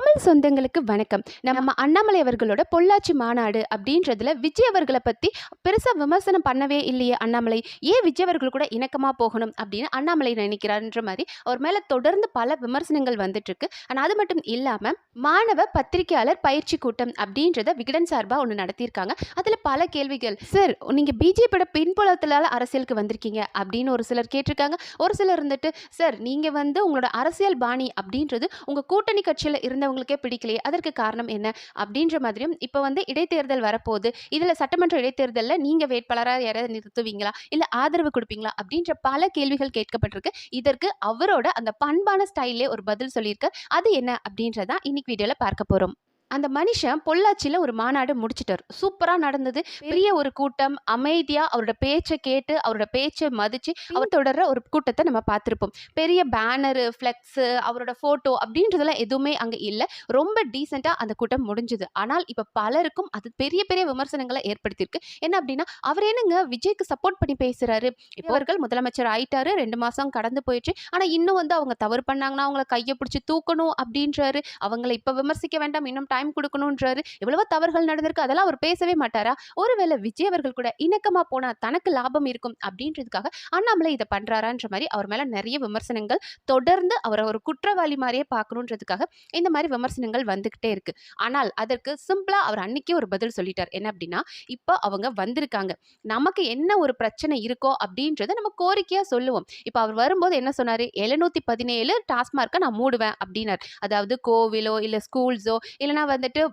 தமிழ் சொந்தங்களுக்கு வணக்கம். நம்ம அண்ணாமலை அவர்களோட பொள்ளாச்சி மாநாடு அப்படின்றதுல விஜய் அவர்களை பத்தி பெருசா விமர்சனம் பண்ணவே இல்லையே அண்ணாமலை. ஏன் விஜய் அவர்கள் கூட இணக்கமா போகணும் அப்படின்னு அண்ணாமலை நினைக்கிறாருன்ற மாதிரி அவர் மேல தொடர்ந்து பல விமர்சனங்கள் வந்துட்டு இருக்கு. ஆனா அது மட்டும் இல்லாம மாணவ பத்திரிகையாளர் பயிற்சி கூட்டம் அப்படின்றத விகடன் சார்பா ஒன்று நடத்தியிருக்காங்க. அதுல பல கேள்விகள். சார், நீங்க பிஜேபியோட பின்புலத்திலால அரசியலுக்கு வந்திருக்கீங்க அப்படின்னு ஒரு சிலர் கேட்டிருக்காங்க. ஒரு சிலர் இருந்துட்டு, சார் நீங்க உங்களோட அரசியல் பாணி அப்படின்றது உங்க கூட்டணி கட்சியில இருந்தவங்களுக்கே பிடிக்கலையே, அதற்கு காரணம் என்ன அப்படின்ற மாதிரியும், இப்போ இடைத்தேர்தல் வரப்போகுது, இதுல சட்டமன்ற இடைத்தேர்தலில் நீங்க வேட்பாளராக யாராவது நிறுத்துவீங்களா இல்ல ஆதரவு கொடுப்பீங்களா அப்படின்ற பல கேள்விகள் கேட்கப்பட்டிருக்கு. இதற்கு அவரோட அந்த பண்பான ஸ்டைல்லே ஒரு பதில் சொல்லியிருக்க. அது என்ன அப்படின்றதான் இன்னைக்கு வீடியோல பார்க்க போறோம். அந்த மனுஷன் பொள்ளாச்சியில் ஒரு மாநாடு முடிச்சிட்டார். சூப்பராக நடந்தது. பெரிய ஒரு கூட்டம், அமைதியாக அவரோட பேச்சை கேட்டு அவரோட பேச்சை மதித்து அவர் தொடர்ற ஒரு கூட்டத்தை நம்ம பார்த்துருப்போம். பெரிய பேனரு, ஃப்ளெக்ஸு, அவரோட ஃபோட்டோ அப்படின்றதெல்லாம் எதுவுமே அங்கே இல்லை. ரொம்ப டீசெண்டாக அந்த கூட்டம் முடிஞ்சுது. ஆனால் இப்போ பலருக்கும் அது பெரிய பெரிய விமர்சனங்களை ஏற்படுத்தியிருக்கு. என்ன அப்படின்னா, அவர் என்னங்க விஜய்க்கு சப்போர்ட் பண்ணி பேசுகிறாரு. இப்போ அவர்கள் முதலமைச்சர் ஆயிட்டாரு, 2 மாதம் கடந்து போயிடுச்சு. ஆனால் இன்னும் அவங்க தவறு பண்ணாங்கன்னா அவங்கள கையை பிடிச்சி தூக்கணும் அப்படின்றாரு. அவங்கள இப்போ விமர்சிக்க வேண்டாம், இன்னும் டைம் கொடுக்கணும்ன்றாரு. எவ்வளவோ தவறுகள் நடந்திருக்கு, அதெல்லாம் அவர் பேசவே மாட்டாரா? ஒருவேளை விஜய் அவர்கள் கூட இணக்கமா போனா தனக்கு லாபம் இருக்கும் அப்படின்றதுக்காக அண்ணாமலை இதை பண்றாரான்ற மாதிரி அவர் மேல நிறைய விமர்சனங்கள் தொடர்ந்து அவரை ஒரு குற்றவாளி மாதிரியே பார்க்கணுன்றதுக்காக இந்த மாதிரி விமர்சனங்கள் வந்துகிட்டே இருக்கு. ஆனால் அதற்கு சிம்பிளா அவர் அன்னைக்கே ஒரு பதில் சொல்லிட்டார். என்ன அப்படின்னா, இப்போ அவங்க வந்திருக்காங்க, நமக்கு என்ன ஒரு பிரச்சனை இருக்கோ அப்படின்றத நம்ம கோரிக்கையா சொல்லுவோம். இப்போ அவர் வரும்போது என்ன சொன்னாரு? 717 டாஸ்மார்க்கை நான் மூடுவேன் அப்படின்னார். அதாவது கோவிலோ இல்ல ஸ்கூல்ஸோ இல்லைனா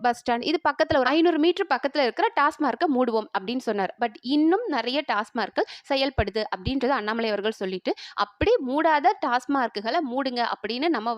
பஸ் ஸ்டாண்ட், இது பக்கத்தில் ஒரு 500 மீட்டர் பக்கத்தில் இருக்கிற டாஸ்மார்க்கை மூடுவோம் அப்படின்னு சொன்னார். பட் இன்னும் நிறைய டாஸ்மார்க்கள் செயல்படுது அப்படின்றத அண்ணாமலை அவர்கள் சொல்லிட்டு, அப்படி மூடாத டாஸ்மார்க்குகளை மூடுங்க அப்படின்னு நம்ம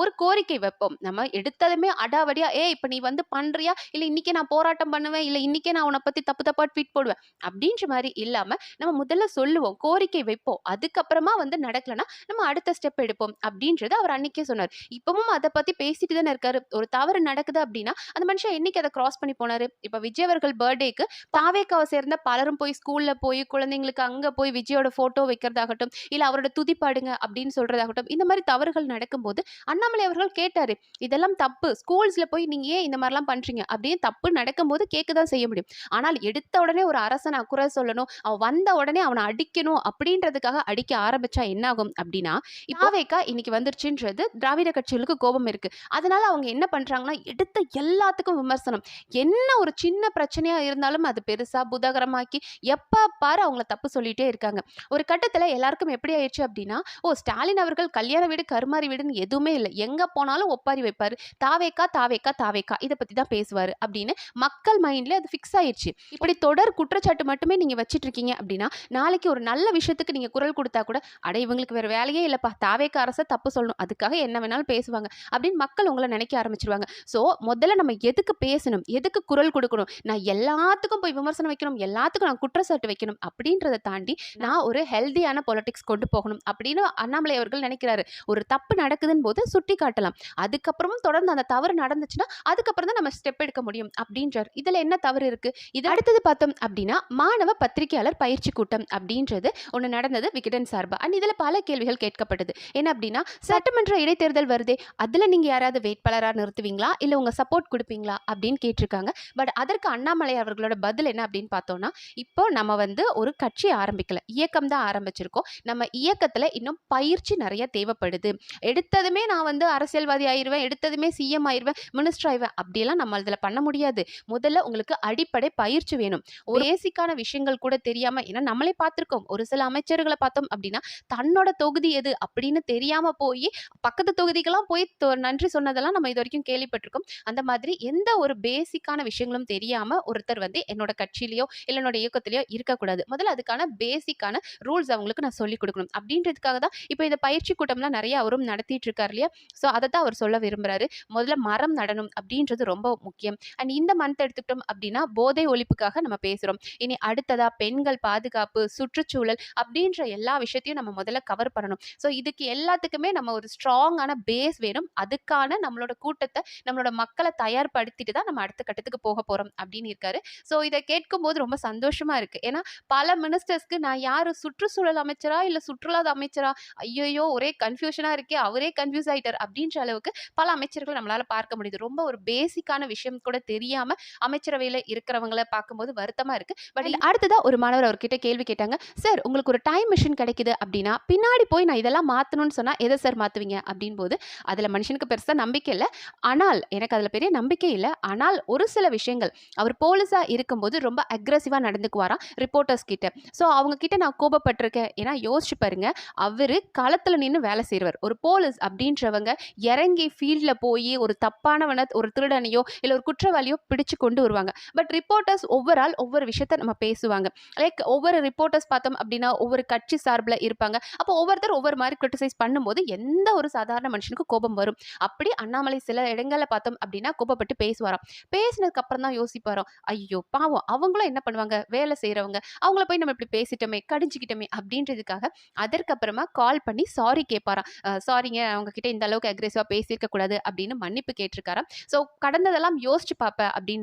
ஒரு கோரிக்கை வைப்போம். நம்ம எடுத்ததுமே அடாவடியா இப்போ நீ பண்றியா, இல்லை இன்னைக்கே நான் போராட்டம் பண்ணுவேன், இல்லை இன்னைக்கே நான் உன்னை பத்தி தப்பு தப்பா ட்வீட் போடுவேன் அப்படின்ற மாதிரி இல்லாம நம்ம முதல்ல சொல்லுவோம், கோரிக்கை வைப்போம். அதுக்கப்புறமா நடக்கலன்னா நம்ம அடுத்த ஸ்டெப் எடுப்போம் அப்படின்றத அவர் அன்னைக்கே சொன்னார். இப்பவும் அதை பத்தி பேசிட்டு தானே இருக்காரு. ஒரு தவறு நடக்குது அப்படின்னா அந்த மனுஷன் என்னைக்கு அதை கிராஸ் பண்ணி போனாரு? இப்ப விஜய் அவர்கள் பர்த்டேக்கு தாவேக்காவை சேர்ந்த பலரும் போய் ஸ்கூல்ல போய் குழந்தைங்களுக்கு அங்க போய் விஜயோட போட்டோ வைக்கிறதாகட்டும், இல்ல அவரோட துதிப்பாடுங்க அப்படின்னு சொல்றதாகட்டும், இந்த மாதிரி தவறுகள் நடக்கும்போது அண்ணாமலை அவர்கள் கேட்டாரு, இதெல்லாம் தப்பு, ஸ்கூல்ஸ்ல போய் நீங்க ஏன் இந்த மாதிரிலாம் பண்றீங்க அப்படின்னு தப்பு நடக்கும்போது கேட்கதான் செய்ய முடியும். ஆனால் எடுத்த உடனே ஒரு அரசனை குறை சொல்லணும், அவன் வந்த உடனே அவனை அடிக்கணும் அப்படின்றதுக்காக அடிக்க ஆரம்பிச்சா என்ன ஆகும் அப்படின்னா, தாவேக்கா இன்னைக்கு வந்துருச்சுன்றது திராவிட கட்சிகளுக்கு கோபம் இருக்கு. அதனால அவங்க என்ன பண்றாங்கன்னா, எடுத்த எல்லாத்துக்கும் விமர்சனம். என்ன ஒரு சின்ன பிரச்சனையா இருந்தாலும் அது பெருசா புதகரமாக்கி எப்ப பாரு அவங்கள தப்பு சொல்லிட்டே இருக்காங்க. ஒரு கட்டத்துல எல்லாருக்கும் எப்படி ஆயிடுச்சு அப்படின்னா, ஸ்டாலின் அவர்கள் கல்யாண வீடு கருமாரி வீடுன்னு எதுவுமே இல்லை, எங்க போனாலும் ஒப்பாரி வைப்பாரு, தாவேக்கா தாவேக்கா தாவேக்கா இதை பத்தி தான் பேசுவாரு அப்படின்னு மக்கள் மைண்ட்ல அது ஃபிக்ஸ் ஆயிடுச்சு. இப்படி தொடர் குற்றச்சாட்டு மட்டுமே நீங்க வச்சிட்டு இருக்கீங்க அப்படின்னா, நாளைக்கு ஒரு நல்ல விஷயத்துக்கு நீங்க குரல் கொடுத்தா கூட, அட இவங்களுக்கு வேற வேலையே இல்லப்பா, தாவேக்கா அரசை தப்பு சொல்லணும், அதுக்காக என்ன வேணாலும் பேசுவாங்க அப்படின்னு மக்கள் உங்களை நினைக்க ஆரம்பிச்சிருவாங்க. ஸோ முதல்ல நம்ம எதுக்கு பேசணும், எதுக்கு குரல் கொடுக்கணும், நான் எல்லாத்துக்கும் போய் விமர்சனம் வைக்கணும், எல்லாத்துக்கும் நான் குற்றச்சாட்டு வைக்கணும் அப்படின்றத தாண்டி நான் ஒரு ஹெல்தியான பொலிட்டிக்ஸ் கொண்டு போகணும் அப்படின்னு அண்ணாமலை அவர்கள் நினைக்கிறாரு. ஒரு தப்பு நடக்குதுன்னு போது சுட்டி காட்டலாம், அதுக்கப்புறமும் தொடர்ந்து அந்த தவறு நடந்துச்சுன்னா அதுக்கப்புறம் தான் நம்ம ஸ்டெப் எடுக்க முடியும் அப்படின்றார். இதுல என்ன தவறு இருக்கு? இது அடுத்தது பார்த்தோம் அப்படின்னா, மாணவ பத்திரிகையாளர் பயிற்சி கூட்டம் அப்படின்றது ஒன்று நடந்தது விகடன் சார்பா. அண்ட் இதுல பல கேள்விகள் கேட்கப்பட்டது. என்ன அப்படின்னா, சட்டமன்ற இடைத்தேர்தல் வருதே, அதுல நீங்க யாராவது வேட்பாளராக நிறுத்துவீங்களா இல்ல உங்க சப்போர்ட் கொடுப்பீங்களா அப்படின்னு கேட்டிருக்காங்க. பட் அதற்கு அண்ணாமலை அவர்களோட பதில் என்ன அப்படின்னு பார்த்தோம்னா, இப்போ நம்ம ஒரு கட்சி ஆரம்பிக்கல, இயக்கம் தான் ஆரம்பிச்சிருக்கோம். நம்ம இயக்கத்துல இன்னும் பயிற்சி நிறைய தேவைப்படுது. எடுத்ததுமே நான் அரசியல்வாதி ஆயிருவேன், எடுத்ததுமே சிஎம் ஆயிருவேன், மினிஸ்டர் ஆயிருவேன் அப்படியெல்லாம் நம்ம இதுல பண்ண முடியாது. முதல்ல உங்களுக்கு அடிப்படை பயிற்சி வேணும். ஒரு பேசிக்கான விஷயங்கள் கூட தெரியாம, ஏன்னா நம்மளே பார்த்திருக்கோம், ஒரு சில அமைச்சர்களை பார்த்தோம் அப்படின்னா தன்னோட தொகுதி எது அப்படின்னு தெரியாம போய் பக்கத்து தொகுதிக்கெல்லாம் போய் நன்றி சொன்னதெல்லாம் நம்ம இது வரைக்கும் கேள்விப்பட்டிருக்கோம். அந்த மாதிரி எந்த ஒரு பேசிக்கான விஷயங்களும் தெரியாம ஒருத்தர் என்னோட கட்சியிலயோ இல்ல என்னோட இயக்கத்திலயோ இருக்கக்கூடாது. முதல்ல அதுக்கான பேசிக்கான ரூல்ஸ் அவங்களுக்கு நான் சொல்லிக் கொடுக்கணும் அப்படின்றதுக்காக தான் இப்போ இந்த பயிற்சி கூட்டம்லாம் நிறைய அவரும் நடத்திட்டு இருக்காரு இல்லையா. ஸோ அதை தான் அவர் சொல்ல விரும்புறாரு. முதல்ல மரம் நடணும் அப்படின்றது ரொம்ப முக்கியம். அண்ட் இந்த மந்த் எடுத்துக்கிட்டோம் அப்படின்னா போதை ஒழிப்புக்காக நம்ம பேசுறோம். இனி அடுத்ததா பெண்கள் பாதுகாப்பு, சுற்றுச்சூழல் அப்படின்ற எல்லா விஷயத்தையும் நம்ம முதல்ல கவர் பண்ணணும். ஸோ இதுக்கு எல்லாத்துக்குமே நம்ம ஒரு ஸ்ட்ராங்கான பேஸ் வேணும். அதுக்கான நம்மளோட கூட்டத்தை நம்மளோட மக்கள தயார்படுத்திட்டு தான் நம்ம அடுத்த கட்டத்துக்கு போக போறோம் அப்படின்னு இருக்காரு. ஸோ இத கேட்கும்போது ரொம்ப சந்தோஷமா இருக்கு. ஏன்னா பல மினிஸ்டர்ஸ்க்கு நான் யாரு சுற்றுச்சூழல் அமைச்சரா? இல்ல சுற்றுலா அமைச்சரா? ஐய்யய்யோ! ஒரே கன்ஃப்யூஷனா இருக்கே. அவரே கன்ஃப்யூஸ் ஆயிட்டாரு அப்படின்ற அளவுக்கு பல அமைச்சர்கள் நம்மளால பார்க்க முடியுது. ரொம்ப ஒரு பேசிக்கான விஷயம் கூட தெரியாம அமைச்சரவையில இருக்கிறவங்கள பார்க்கும்போது வருத்தமா இருக்கு. பட் அடுத்ததா ஒரு மாணவர் அவர்கிட்ட கேள்வி கேட்டாங்க. சார் உங்களுக்கு ஒரு டைம் மிஷின் கிடைக்குது அப்படின்னா, பின்னாடி போய் நான் இதெல்லாம் மாத்தணும்னு சொன்னா எத சார் மாத்துவீங்க? அப்படின்போது, அதுல மனுஷனுக்கு பெருசா நம்பிக்கை இல்ல. ஆனால் எனக்கு அதுல பெரிய நம்பிக்கை இல்ல. ஆனால் ஒரு சில விஷயங்கள் அவர் போலீஸா இருக்கும்போது ரொம்ப அக்ரெசிவா நடந்துக்குவாராம் ரிப்போர்ட்டர்ஸ் கிட்ட. ஸோ அவங்க கிட்ட நான் கோபப்பட்டிருக்கேன். ஏன்னா யோசிச்சு பாருங்க, அவரு களத்துல நின்னு வேலை செய்றவர். ஒரு போலீஸ் அப்படின்றவங்க இறங்கி ஃபீல்ட்ல போய் ஒரு தப்பானவன ஒரு திருடனையோ இல்ல ஒரு குற்றவாளியோ பிடிச்சு கொண்டு வருவாங்க. பட் ரிப்போர்ட்டர்ஸ் ஓவரால் ஒவ்வொரு விஷயத்த நம்ம பேசுவாங்க. லைக் ஒவ்வொரு ரிப்போர்ட்டர்ஸ் பார்த்தோம் அப்படின்னா ஒவ்வொரு கட்சி சார்பில் இருப்பாங்க. அப்போ ஒவ்வொருத்தர் ஒவ்வொரு மாதிரி கிரிட்டிசைஸ் பண்ணும்போது எந்த ஒரு சாதாரண மனுஷனுக்கு கோபம் வரும். அப்படி அண்ணாமலை சில இடங்கள்ல பார்த்தோம் அப்படின்னா கோபப்பட்டு பேசுவாராம். பேசினதுக்கு அப்புறம் தான் யோசிப்பாராம், ஐயோ பாவம் அவங்களும் என்ன பண்ணுவாங்க, வேலை செய்யறவங்க, அவங்கள போய் நம்ம இப்படி பேசிட்டோமே கடிஞ்சுக்கிட்டோமே அப்படின்றதுக்காக அதற்கப்புறமா கால் பண்ணி சாரி கேட்பாராம். சாரிங்க அவங்க கிட்ட இந்த அளவுக்கு அக்ரெசிவா பேசியிருக்க கூடாது அப்படின்னு மன்னிப்பு கேட்டிருக்காராம். ஸோ கடந்ததெல்லாம் யோசிச்சு பார்ப்பேன் அப்படின்னு.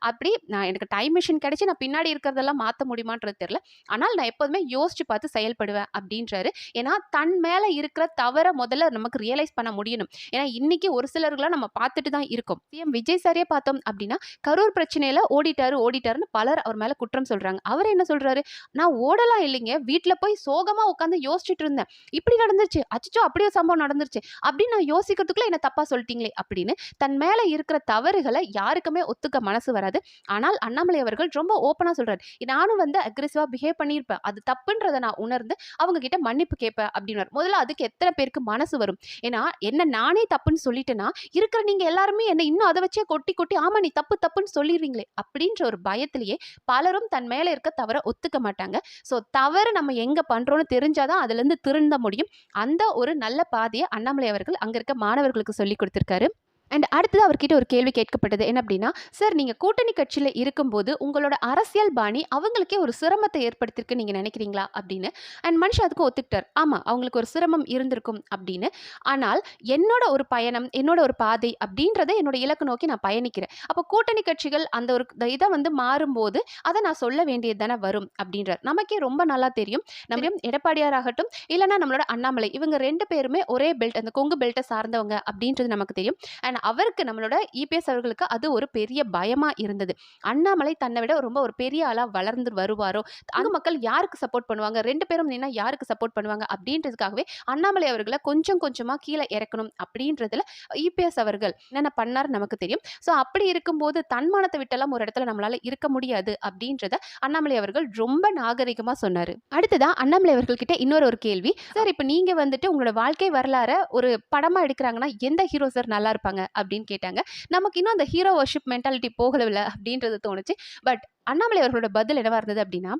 அப்படி நான் எனக்கு டைம் மிஷின் கிடைச்சு நான் பின்னாடி இருக்கிறதெல்லாம் மாற்ற முடியுமான்றது தெரியல. ஆனால் நான் எப்போதுமே யோசிச்சு பார்த்து செயல்படுவேன் அப்படின்றாரு. ஏன்னா தன் மேல இருக்கிற தவற முதல்ல நமக்கு ரியலைஸ் பண்ண முடியணும். ஏன்னா இன்னைக்கு ஒரு சிலர்களாம் நம்ம பார்த்துட்டு தான் இருக்கோம். சிஎம் விஜய் சாரே பார்த்தோம் அப்படின்னா கரூர் பிரச்சனையில ஓடிட்டாருன்னு பலர் அவர் மேல குற்றம் சொல்றாங்க. அவர் என்ன சொல்றாரு, நான் ஓடலாம் இல்லைங்க, வீட்டுல போய் சோகமா உட்காந்து யோசிச்சுட்டு இருந்தேன், இப்படி நடந்துருச்சு, அச்சோ அப்படியே சம்பவம் நடந்துருச்சு அப்படின்னு நான் யோசிக்கிறதுக்குள்ள என்ன தப்பா சொல்லிட்டீங்களே அப்படின்னு தன் மேல இருக்கிற தவறுகளை யாருக்குமே ஒத்துக்க மனசு வராது. ஆனால் அண்ணாமலை அவர்கள் ரொம்ப ஓப்பனா சொல்றாரு, நானும் வந்து அக்ரெசிவா பிஹேவ் பண்ணியிருப்பேன், அது தப்புன்றதை நான் உணர்ந்து அவங்க கிட்ட மன்னிப்பு கேட்பேன் அப்படின்னு. முதல்ல அதுக்கு எத்தனை பேருக்கு மனசு வரும்? ஏன்னா என்ன நானே தப்புன்னு சொல்லிட்டேன்னா இருக்கிற நீங்க எல்லாருமே என்ன இன்னும் அதை வச்சே கொட்டி கொட்டி ஆமா நீ தப்பு தப்புன்னு சொல்லிடுவீங்களே அப்படின்ற ஒரு பயத்திலேயே பலரும் தன் மேல இருக்க தவற ஒத்துக்க மாட்டாங்க. ஸோ தவறு நம்ம எங்க பண்றோம்னு தெரிஞ்சாதான் அதுல இருந்து திருந்த முடியும். அந்த ஒரு நல்ல பாதையை அண்ணாமலை அவர்கள் அங்க இருக்க மாணவர்களுக்கு சொல்லி கொடுத்திருக்காரு. அண்ட் அடுத்தது அவர்கிட்ட ஒரு கேள்வி கேட்கப்பட்டது. என்ன அப்படின்னா, சார் நீங்க கூட்டணி கட்சியில இருக்கும்போது உங்களோட அரசியல் பாணி அவங்களுக்கே ஒரு சிரமத்தை ஏற்படுத்திருக்கு நீங்க நினைக்கிறீங்களா அப்படின்னு. அண்ட் மனுஷன் அதுக்கும் ஒத்துக்கிட்டார். ஆமா அவங்களுக்கு ஒரு சிரமம் இருந்திருக்கும் அப்படின்னு. ஆனால் என்னோட ஒரு பயணம் என்னோட ஒரு பாதை அப்படின்றத என்னோட இலக்கு நோக்கி நான் பயணிக்கிறேன். அப்போ கூட்டணி கட்சிகள் அந்த ஒரு இதை வந்து மாறும்போது அதை நான் சொல்ல வேண்டியது தானே வரும் அப்படின்றார். நமக்கே ரொம்ப நல்லா தெரியும். நம்ம எடப்பாடியார் ஆகட்டும் இல்லைன்னா நம்மளோட அண்ணாமலை இவங்க 2 பேருமே ஒரே பெல்ட் அந்த கொங்கு பெல்ட்டை சார்ந்தவங்க அப்படின்றது நமக்கு தெரியும். அண்ட் அவருக்கு நம்மளோட இபிஎஸ் அவர்களுக்கு அது ஒரு பெரிய பயமா இருந்தது. அண்ணாமலை தன்னை விட ரொம்ப ஒரு பெரிய ஆளா வளர்ந்து வருவாரோ, அங்க மக்கள் யாருக்கு சப்போர்ட் பண்ணுவாங்க, 2 பேரும் நின்னா யாருக்கு சப்போர்ட் பண்ணுவாங்க அப்படின்றதுக்காகவே அண்ணாமலை அவர்களை கொஞ்சம் கொஞ்சமா கீழே இறக்கணும் அப்படின்றதுல இபிஎஸ் அவர்கள் என்னென்ன பண்ணாரு நமக்கு தெரியும். ஸோ அப்படி இருக்கும்போது தன்மானத்தை விட்டெல்லாம் ஒரு இடத்துல நம்மளால இருக்க முடியாது அப்படின்றத அண்ணாமலை அவர்கள் ரொம்ப நாகரிகமா சொன்னாரு. அடுத்ததா அண்ணாமலை அவர்கள் கிட்ட இன்னொரு ஒரு கேள்வி. சார் இப்ப நீங்க வந்துட்டு உங்களோட வாழ்க்கை வரலாற ஒரு படமா எடுக்கிறாங்கன்னா எந்த ஹீரோ சார் நல்லா இருப்பாங்க அப்படின்னு கேட்டாங்க. நமக்கு இன்னும் அந்த ஹீரோ வர்ஷிப் மென்டாலிட்டி போகல அப்படின்றது தோணுச்சு. பட் அண்ணாமலை அவர்களோட பதில் என்னவா இருந்தது அப்படின்னா,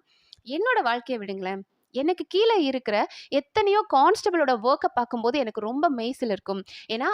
என்னோட வாழ்க்கையை விடுங்களேன், எனக்கு கீழே இருக்கிற எத்தனையோ கான்ஸ்டபிளோட ஒர்க்கை பார்க்கும்போது எனக்கு ரொம்ப மெய்சில் இருக்கும். ஏன்னா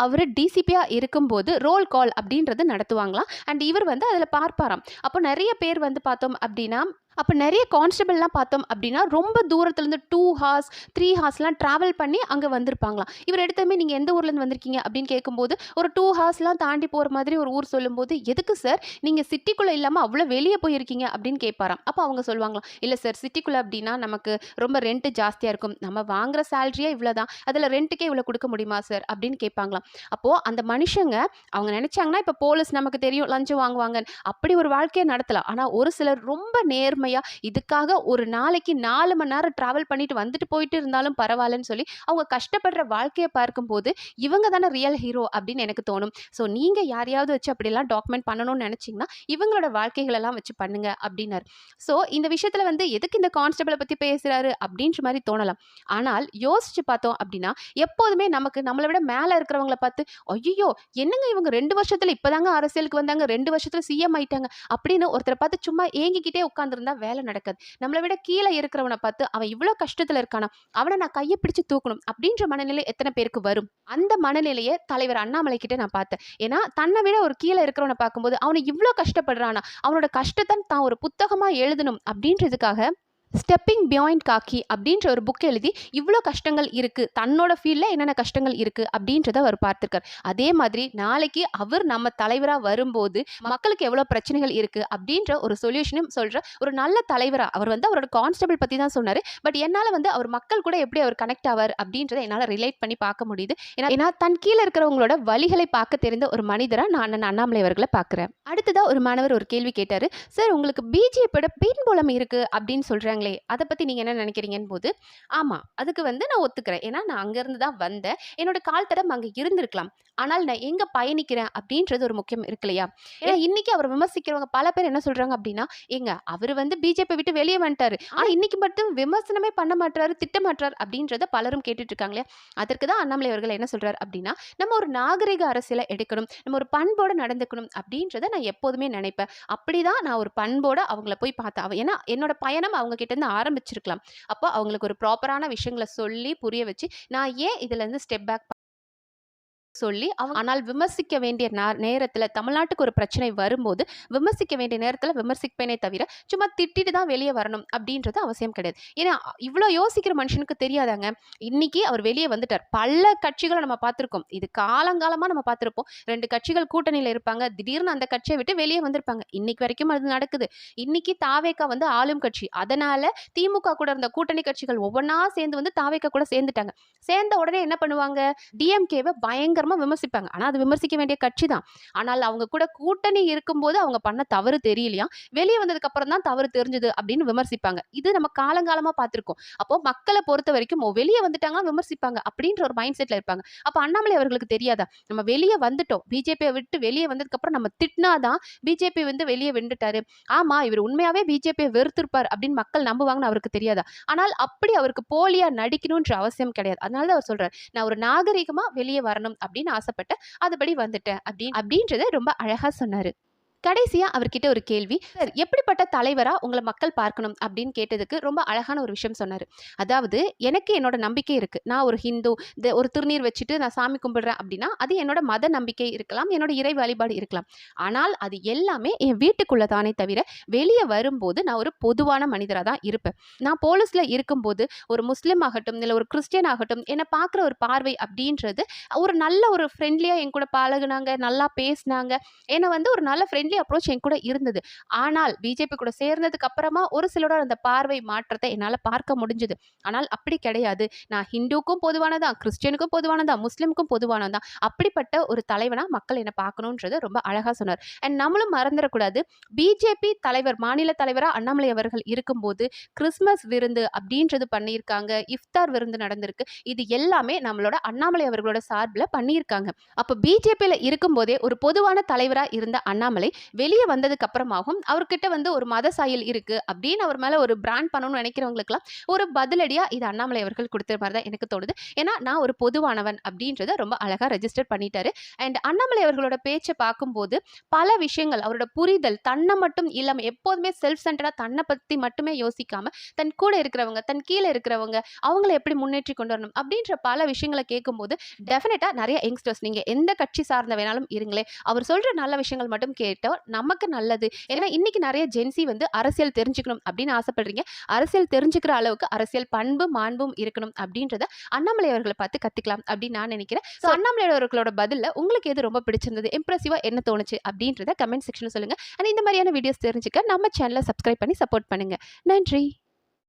அவர் டிசிபியா இருக்கும்போது ரோல் கால் அப்படின்றது நடத்துவாங்களாம். அண்ட் இவர் வந்து அதில் பார்ப்பாராம். அப்போ நிறைய பேர் வந்து பார்த்தோம் அப்படின்னா அப்போ நிறைய கான்ஸ்டபிள்லாம் பார்த்தோம் அப்படின்னா ரொம்ப தூரத்துலேருந்து 2 ஹார்ஸ் 3 ஹார்ஸ்லாம் ட்ராவல் பண்ணி அங்கே வந்திருப்பாங்களாம். இவர் எடுத்தமே நீங்கள் எந்த ஊர்லேருந்து வந்திருக்கீங்க அப்படின்னு கேட்கும்போது ஒரு 2 ஹார்ஸ்லாம் தாண்டி போகிற மாதிரி ஒரு ஊர் சொல்லும்போது, எதுக்கு சார் நீங்கள் சிட்டிக்குள்ளே இல்லாமல் அவ்வளோ வெளியே போயிருக்கீங்க அப்படின்னு கேட்பாராம். அப்போ அவங்க சொல்லுவாங்களாம், இல்லை சார் சிட்டிக்குள்ளே அப்படின்னா நமக்கு ரொம்ப ரெண்ட் ஜாஸ்தியாக இருக்கும், நம்ம வாங்குற சேலரியே இவ்வளோ தான், அதில் ரெண்ட்டுக்கே இவ்வளோ கொடுக்க முடியுமா சார் அப்படின்னு கேட்பாங்களாம். அப்போது அந்த மனுஷங்க அவங்க நினச்சாங்கன்னா இப்போ போலீஸ் நமக்கு தெரியும் லஞ்சம் வாங்குவாங்க, அப்படி ஒரு வாழ்க்கையை நடத்தலாம். ஆனால் ஒரு சிலர் ரொம்ப நேர்மையா இதுக்காக ஒரு நாளைக்கு 4 மணி நேரம் டிராவல் பண்ணிட்டு வந்துட்டு போயிட்டு இருந்தாலும் பரவாயில்லன்னு சொல்லி அவங்க கஷ்டப்படுற வாழ்க்கையை பார்க்கும்போது இவங்க தானே ரியல் ஹீரோ அப்படின்னு எனக்கு தோணும். ஸோ நீங்க யாரையாவது வச்சு அப்படிலாம் டாக்குமெண்ட் பண்ணணும்னு நினைச்சீங்கன்னா இவங்களோட வாழ்க்கைகள் எல்லாம் வச்சு பண்ணுங்க அப்படின்னாரு. ஸோ இந்த விஷயத்துல வந்து எதுக்கு இந்த கான்ஸ்டபிளை பத்தி பேசுறாரு அப்படின்ற மாதிரி தோணலாம். ஆனால் யோசிச்சு பார்த்தோம் அப்படின்னா எப்போதுமே நமக்கு நம்மளை விட மேல இருக்கிறவங்களை பார்த்து ஐயோ என்னங்க இவங்க 2 வருஷத்துல இப்பதாங்க அரசியலுக்கு வந்தாங்க, 2 வருஷத்துல சிஎம் ஆயிட்டாங்க அப்படின்னு ஒருத்தரை பார்த்து சும்மா ஏங்கிக்கிட்டே உட்கார்ந்துருந்தா வேலை நடக்காது. நம்மளை விட கீழே இருக்கிறவனை பார்த்து அவன் இவ்வளவு கஷ்டத்துல இருக்கானா, அவனை நான் கையை பிடிச்சு தூக்கணும் அப்படின்ற மனநிலை எத்தனை பேருக்கு வரும்? அந்த மனநிலையை தலைவர் அண்ணாமலை கிட்ட நான் பார்த்தேன். ஏன்னா தன்னை விட ஒரு கீழே இருக்கிறவனை பார்க்கும்போது அவனை இவ்வளவு கஷ்டப்படுறானா, அவனோட கஷ்டத்தை தான் ஒரு புத்தகமா எழுதணும் அப்படின்றதுக்காக ஸ்டெப்பிங் பியாண்ட் காக்கி அப்படின்ற ஒரு புக் எழுதி இவ்வளோ கஷ்டங்கள் இருக்குது, தன்னோட ஃபீல்டில் என்னென்ன கஷ்டங்கள் இருக்குது அப்படின்றத அவர் பார்த்துருக்கார். அதே மாதிரி நாளைக்கு அவர் நம்ம தலைவராக வரும்போது மக்களுக்கு எவ்வளோ பிரச்சனைகள் இருக்குது அப்படின்ற ஒரு சொல்யூஷனும் சொல்கிற ஒரு நல்ல தலைவராக அவர் வந்து அவரோட கான்ஸ்டபிள் பற்றி தான் சொன்னார். பட் என்னால் வந்து அவர் மக்கள் கூட எப்படி அவர் கனெக்ட் ஆவார் அப்படின்றத என்னால் ரிலேட் பண்ணி பார்க்க முடியுது. ஏன்னா தன் கீழே இருக்கிறவங்களோட வழிகளை பார்க்க தெரிந்த ஒரு மனிதராக நான் அண்ணன் அண்ணாமலை அவர்களை பார்க்குறேன். அடுத்ததாக ஒரு மாணவர் ஒரு கேள்வி கேட்டார், சார் உங்களுக்கு பிஜேபியோட பின்புலம் இருக்குது அப்படின்னு சொல்கிறாங்களே, அதை பற்றி நீங்கள் என்ன நினைக்கிறீங்கன்னு போது, ஆமாம் அதுக்கு வந்து நான் ஒத்துக்கிறேன். ஏன்னா நான் அங்கேருந்து தான் வந்தேன், என்னோட கால் தடம் அங்கே இருந்திருக்கலாம், ஆனால் நான் எங்கே பயணிக்கிறேன் அப்படின்றது ஒரு முக்கியம் இருக்கு இல்லையா. ஏன்னா இன்னைக்கு அவர் விமர்சிக்கிறவங்க பல பேர் என்ன சொல்கிறாங்க அப்படின்னா, ஏங்க அவர் வந்து பிஜேபி விட்டு வெளியே வந்துட்டாரு, ஆனால் இன்னைக்கு மட்டும் விமர்சனமே பண்ண மாட்டாரு, திட்ட மாட்டார் அப்படின்றத பலரும் கேட்டுட்டு இருக்காங்க இல்லையா. அதற்கு தான் அண்ணாமலை அவர்கள் என்ன சொல்கிறார் அப்படின்னா, நம்ம ஒரு நாகரிக அரசியலை எடுக்கணும், நம்ம ஒரு பண்போடு நடந்துக்கணும் அப்படின்றத நான் எப்போதுமே நினைப்பேன். அப்படிதான் நான் ஒரு பண்போட அவங்கள போய் பார்த்தேன். ஏன்னா என்னோட பயணம் அவங்க கிட்ட இருந்து ஆரம்பிச்சிருக்கலாம். அப்போ அவங்களுக்கு ஒரு ப்ராப்பரான விஷயங்களை சொல்லி புரிய வச்சு நான் ஏன் இதுல இருந்து ஸ்டெப் பேக் சொல்லி ஆனால் விமர்சிக்க வேண்டிய நேரத்தில் தமிழ்நாட்டுக்கு ஒரு பிரச்சனை வரும்போது விமர்சிக்க வேண்டிய நேரத்தில் விமர்சிப்பேனே தவிர சும்மா திட்டிட்டு தான் வெளியே வரணும் அப்படின்றது அவசியம் கிடையாது. ஏன்னா இவ்வளோ யோசிக்கிற மனுஷனுக்கு தெரியாதாங்க. இன்னைக்கு அவர் வெளியே வந்துட்டார். பல கட்சிகளை நம்ம பார்த்துருக்கோம், இது காலங்காலமாக நம்ம பார்த்துருப்போம். 2 கட்சிகள் கூட்டணியில் இருப்பாங்க, திடீர்னு அந்த கட்சியை விட்டு வெளியே வந்திருப்பாங்க. இன்னைக்கு வரைக்கும் அது நடக்குது. இன்னைக்கு தாவேகா வந்து ஆளும் கட்சி, அதனால திமுக கூட இருந்த கூட்டணி கட்சிகள் ஒவ்வொன்றா சேர்ந்து வந்து தாவேகா கூட சேர்ந்துட்டாங்க. சேர்ந்த உடனே என்ன பண்ணுவாங்க, டிஎம்கேவை பயங்கரமா விமர்சிப்பாங்க. ஆனா அது விமர்சிக்க வேண்டிய கட்சி தான். ஆனால் அவங்க கூட கூட்டணி இருக்கும்போது அவங்க பண்ண தவறு தெரியலையா, வெளியே வந்ததுக்கு அப்புறம் தான் தவறு தெரிஞ்சது அப்படின்னு விமர்சிப்பாங்க. இது நம்ம காலங்காலமா பார்த்திருக்கோம். அப்போ மக்களை பொறுத்த வரைக்கும் வெளியே வந்துட்டாங்கன்னா விமர்சிப்பாங்க அப்படின்ற ஒரு மைண்ட் செட்ல இருப்பாங்க. அப்போ அண்ணாமலை அவர்களுக்கு தெரியாதா, நம்ம வெளியே வந்துட்டோம், பிஜேபியை விட்டு வெளியே வந்ததுக்கு அப்புறம் நம்ம திட்டினாதான் பிஜேபி வந்து வெளியே வெண்டுட்டாரு, ஆமா இவர் உண்மையாவே பிஜேபியை வெறுத்திருப்பார் அப்படின்னு மக்கள் நம்புவாங்கன்னு அவருக்கு தெரியாதா. ஆனால் அப்படி அவருக்கு போலியா நடிக்கணும்ன்ற அவசியம் கிடையாது. அதனாலதான் அவர் சொல்றாரு, நான் ஒரு நாகரிகமா வெளியே வரணும் அப்படின்னு ஆசைப்பட்டு அதுபடி வந்துட்டேன் அப்படின்றத ரொம்ப அழகா சொன்னாரு. கடைசியா அவர்கிட்ட ஒரு கேள்வி, சார் எப்படிப்பட்ட தலைவரா உங்களை மக்கள் பார்க்கணும் அப்படின்னு கேட்டதுக்கு ரொம்ப அழகான ஒரு விஷயம் சொன்னாரு. அதாவது எனக்கு என்னோட நம்பிக்கை இருக்கு, நான் ஒரு ஹிந்து, ஒரு திருநீர் வச்சுட்டு நான் சாமி கும்பிடுறேன் அப்படின்னா அது என்னோட மத நம்பிக்கை இருக்கலாம், என்னோட இறை வழிபாடு இருக்கலாம். ஆனால் அது எல்லாமே என் வீட்டுக்குள்ள தானே தவிர வெளியே வரும்போது நான் ஒரு பொதுவான மனிதராக தான் இருப்பேன். நான் போலீஸ்ல இருக்கும்போது ஒரு முஸ்லீம் ஆகட்டும் இல்லை ஒரு கிறிஸ்டியன் ஆகட்டும் என்னை பார்க்குற ஒரு பார்வை அப்படின்றது ஒரு நல்ல ஒரு ஃப்ரெண்ட்லியா என் கூட பழகுனாங்க, நல்லா பேசினாங்க, என்னை வந்து ஒரு நல்ல ஃப்ரெண்ட்லி அப்ரோச் என் கூட இருந்தது. ஆனால் பிஜேபி கூட சேர்ந்ததுக்கு அப்புறமா ஒரு சிலரோட அந்த பார்வை மாற்றத்தை என்னால் பார்க்க முடிஞ்சது. ஆனால் அப்படி கிடையாது, நான் ஹிந்துக்கும் பொதுவானதான், கிறிஸ்டியனுக்கும் பொதுவானதான், முஸ்லீமுக்கும் பொதுவானதான், அப்படிப்பட்ட ஒரு தலைவனா மக்கள் என்ன பார்க்கணுன்றது ரொம்ப அழகா சொன்னார். அண்ட் நம்மளும் மறந்துடக்கூடாது, பிஜேபி தலைவர் மாநில தலைவரா அண்ணாமலை அவர்கள் இருக்கும்போது கிறிஸ்மஸ் விருந்து அப்படின்றது பண்ணியிருக்காங்க, இஃப்தார் விருந்து நடந்திருக்கு. இது எல்லாமே நம்மளோட அண்ணாமலை அவர்களோட சார்பில் பண்ணியிருக்காங்க. அப்போ பிஜேபியில் இருக்கும்போதே ஒரு பொதுவான தலைவரா இருந்த அண்ணாமலை வெளியே வந்ததுக்கு அப்புறமாகவும் அவர்கிட்ட வந்து ஒரு மத சாயல் இருக்கு அப்படின்னு அவர் மேல ஒரு பிராண்ட் பண்ணணும்னு நினைக்கிறவங்களுக்குலாம் ஒரு பதிலடியா இது அண்ணாமலை அவர்கள் கொடுத்த மாதிரி தான் எனக்கு தோணுது. ஏன்னா நான் ஒரு பொதுவானவன் அப்படின்றத ரொம்ப அழகா ரெஜிஸ்டர் பண்ணிட்டாரு. அண்ட் அண்ணாமலை அவர்களோட பேச்சை பார்க்கும்போது பல விஷயங்கள் அவரோட புரிதல், தன்னை மட்டும் இல்லாம எப்போதுமே செல்ஃப் சென்டரா தன்னை பத்தி மட்டுமே யோசிக்காம தன் கூட இருக்கிறவங்க, தன் கீழே இருக்கிறவங்க, அவங்கள எப்படி முன்னேற்றி கொண்டு வரணும் அப்படின்ற பல விஷயங்களை கேட்கும்போது டெஃபினட்டா நிறைய யங்ஸ்டர்ஸ், நீங்க எந்த கட்சி சார்ந்த வேணாலும் இருங்களே, அவர் சொல்ற நல்ல விஷயங்கள் மட்டும் கேட்டோம் நமக்கு நல்லது. ஏன்னா இன்னைக்கு நிறைய ஜென்சி வந்து அரசியல் தெரிஞ்சுக்கணும் அப்படின்னு ஆசைப்படுறீங்க. அரசியல் தெரிஞ்சுக்கிற அளவுக்கு அரசியல் பண்பு மாண்பும் இருக்கணும் அப்படின்றத அண்ணாமலை அவர்களை பார்த்து கத்துக்கலாம் அப்படின்னு நான் நினைக்கிறேன். ஸோ அண்ணாமலை அவர்களோட பதில்ல உங்களுக்கு எது ரொம்ப பிடிச்சிருந்தது, இம்ப்ரெசிவா என்ன தோணுச்சு அப்படின்றத கமெண்ட் செக்ஷன்ல சொல்லுங்க. அண்ட் இந்த மாதிரியான வீடியோஸ் தெரிஞ்சுக்க நம்ம சேனலை சப்ஸ்கிரைப் பண்ணி சப்போர்ட் பண்ணுங்க. நன்றி.